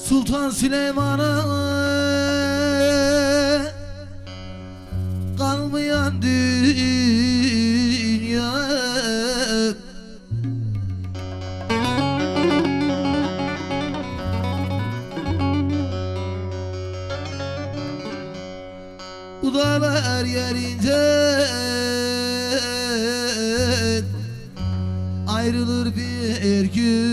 Sultan Süleyman'a kalmayan dünya, bu dağlar yerinden ayrılır bir gün.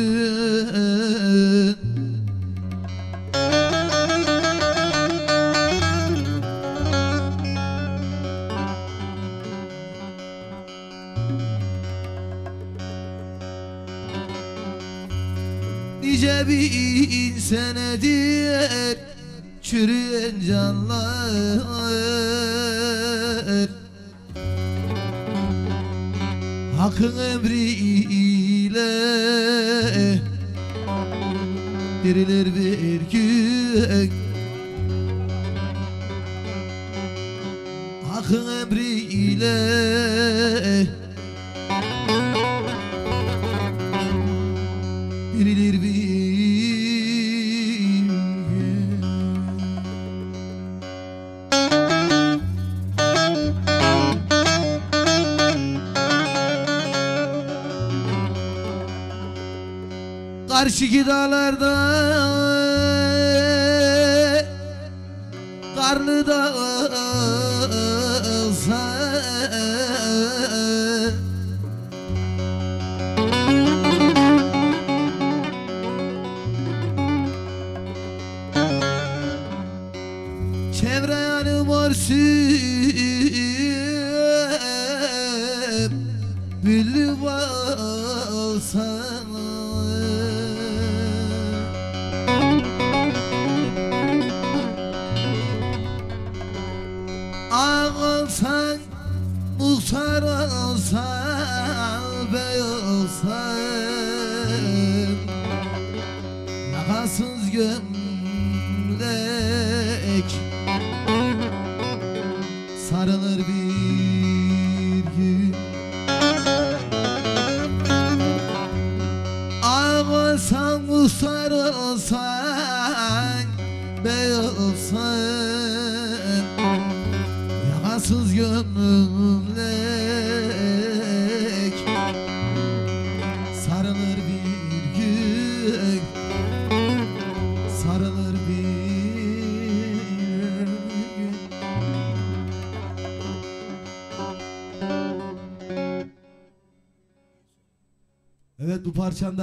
Nice bin senedir çürüyen canlar Hakkın emriyle dirilir bir gün. Hakkın emriyle dirilir bir gün. Karşıki dağlarda karlı da olsa çevre yanım olsun büllü olsa olsan, muhtar olsan, bey olsan, yakasız gömlek sarılır bir gün. Ağ olsan, muhtar olsan, bey olsan, yakasız gömlek sarılır bir gün, sarılır bir gün. Evet, bu parçanda